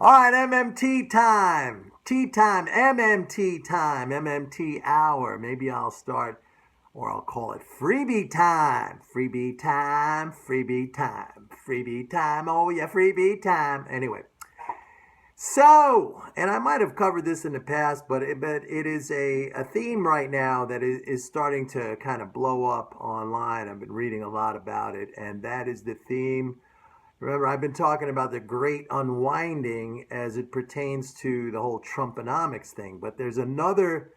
All right, MMT time. Tea time, MMT time, MMT hour. Maybe I'll start, or I'll call it freebie time. Freebie time, freebie time, freebie time. Oh, yeah, freebie time. Anyway, so, and I might have covered this in the past, but it is a theme right now that is starting to kind of blow up online. I've been reading a lot about it, and that is the theme. Remember, I've been talking about the great unwinding as it pertains to the whole Trumponomics thing, but there's another,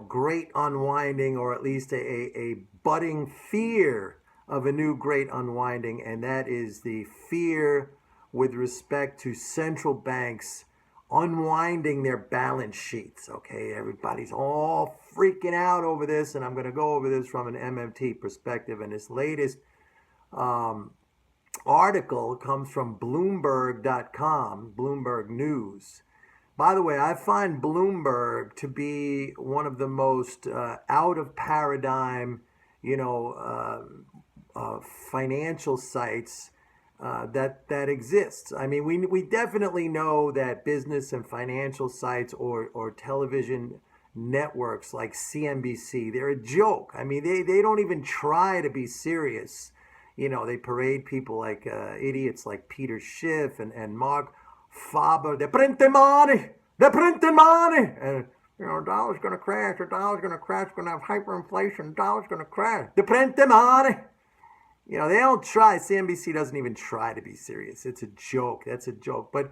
great unwinding, or at least a budding fear of a new great unwinding, and that is the fear with respect to central banks unwinding their balance sheets. Okay, everybody's all freaking out over this, and I'm going to go over this from an MMT perspective. And this latest article comes from Bloomberg.com, Bloomberg News. By the way, I find Bloomberg to be one of the most out of paradigm, financial sites that exists. I mean, we definitely know that business and financial sites or television networks like CNBC, they're a joke. I mean, they don't even try to be serious. They parade people like idiots like Peter Schiff and Mark Faber. They print the money. They're printing money. And, the dollar's going to crash. The dollar's going to crash. We're going to have hyperinflation. The dollar's going to crash. They print the money. They don't try. CNBC doesn't even try to be serious. It's a joke. That's a joke. But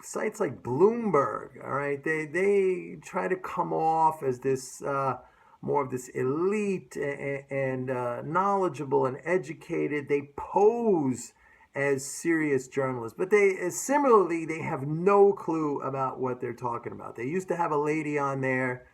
sites like Bloomberg, all right, they try to come off as this more of this elite and knowledgeable and educated. They pose as serious journalists, but similarly they have no clue about what they're talking about. They used to have a lady on there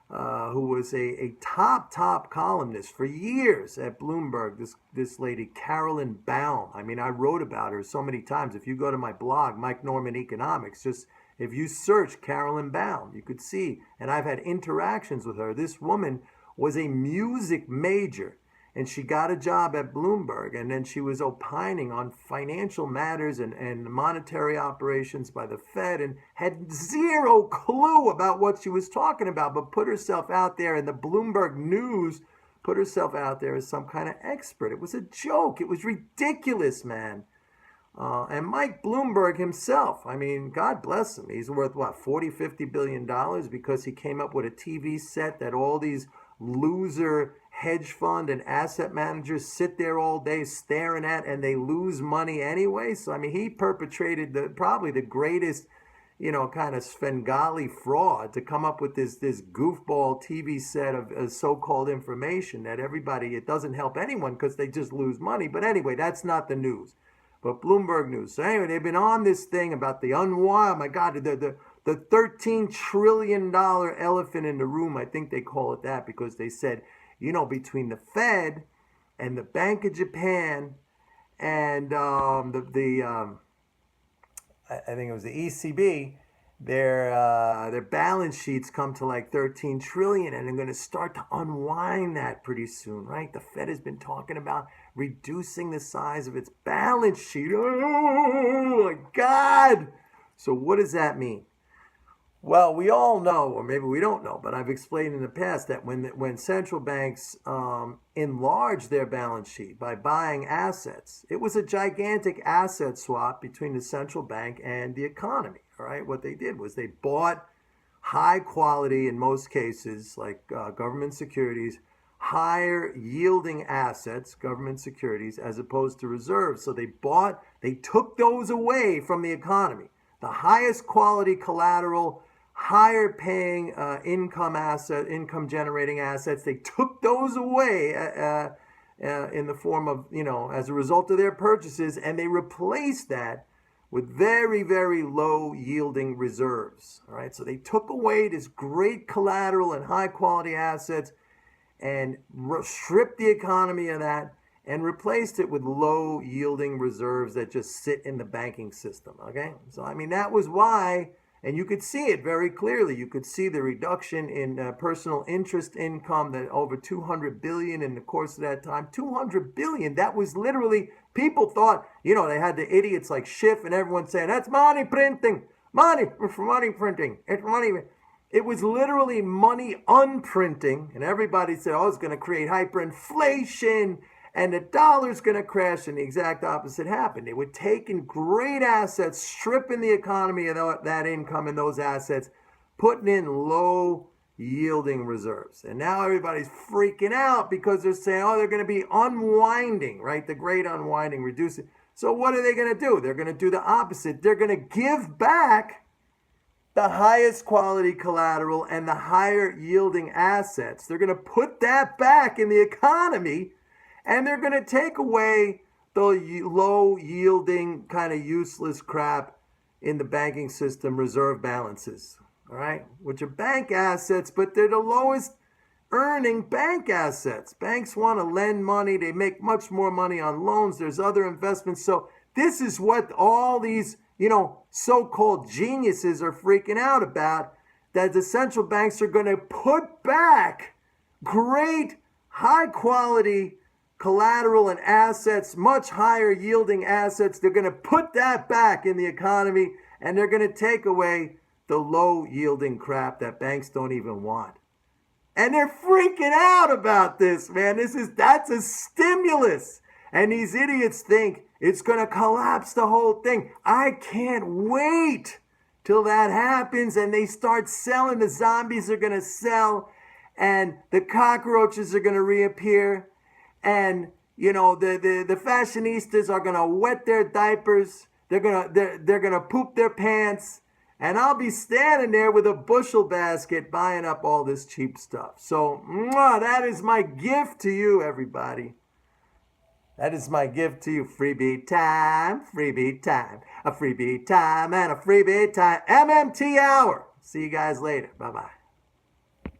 who was a top columnist for years at Bloomberg, this lady, Carolyn Baum. I mean, I wrote about her so many times. If you go to my blog, Mike Norman Economics, just if you search Carolyn Baum, you could see, and I've had interactions with her. This woman was a music major, and she got a job at Bloomberg, and then she was opining on financial matters and monetary operations by the Fed, and had zero clue about what she was talking about, but put herself out there, and the Bloomberg News put herself out there as some kind of expert. It was a joke. It was ridiculous, man. And Mike Bloomberg himself, I mean, God bless him. He's worth, what, $40-50 billion because he came up with a TV set that all these loser hedge fund and asset managers sit there all day staring at, and they lose money anyway. So, I mean, he perpetrated probably the greatest, kind of Svengali fraud to come up with this goofball TV set of so-called information that it doesn't help anyone because they just lose money. But anyway, that's not the news. But Bloomberg News. So anyway, they've been on this thing about the unwind. Oh my God, the $13 trillion elephant in the room. I think they call it that because they said, between the Fed and the Bank of Japan and I think it was the ECB, their balance sheets come to like 13 trillion, and they're going to start to unwind that pretty soon, right? The Fed has been talking about reducing the size of its balance sheet. Oh my God! So what does that mean? Well, we all know, or maybe we don't know, but I've explained in the past that when central banks enlarge their balance sheet by buying assets, it was a gigantic asset swap between the central bank and the economy. All right, what they did was they bought high quality, in most cases, like government securities, higher yielding assets, government securities, as opposed to reserves. So they took those away from the economy. The highest quality collateral, higher paying income generating assets, they took those away in the form of, as a result of their purchases, and they replaced that with very, very low yielding reserves. All right, so they took away this great collateral and high quality assets and stripped the economy of that and replaced it with low yielding reserves that just sit in the banking system. Okay, so I mean, that was why, And you could see it very clearly. You could see the reduction in personal interest income, that over 200 billion in the course of that time. 200 billion. That was literally, people thought, they had the idiots like Schiff and everyone saying, that's money printing. Money for money printing. It's money. It was literally money unprinting. And everybody said, oh, it's going to create hyperinflation and the dollar's going to crash, and the exact opposite happened. They were taking great assets, stripping the economy of that income and those assets, putting in low-yielding reserves. And now everybody's freaking out because they're saying, oh, they're going to be unwinding, right? The great unwinding, reducing. So what are they going to do? They're going to do the opposite. They're going to give back the highest quality collateral and the higher-yielding assets. They're going to put that back in the economy, and they're going to take away the low-yielding, kind of useless crap in the banking system, reserve balances, all right? Which are bank assets, but they're the lowest earning bank assets. Banks want to lend money. They make much more money on loans. There's other investments. So this is what all these, so-called geniuses are freaking out about, that the central banks are going to put back great, high-quality collateral and assets, much higher yielding assets. They're going to put that back in the economy, and they're going to take away the low yielding crap that banks don't even want. And they're freaking out about this, man. That's a stimulus. And these idiots think it's going to collapse the whole thing. I can't wait till that happens and they start selling. The zombies are going to sell, and the cockroaches are going to reappear. And, the fashionistas are going to wet their diapers. They're going to poop their pants. And I'll be standing there with a bushel basket buying up all this cheap stuff. So, that is my gift to you, everybody. That is my gift to you. Freebie time, a freebie time, and a freebie time. MMT hour. See you guys later. Bye-bye.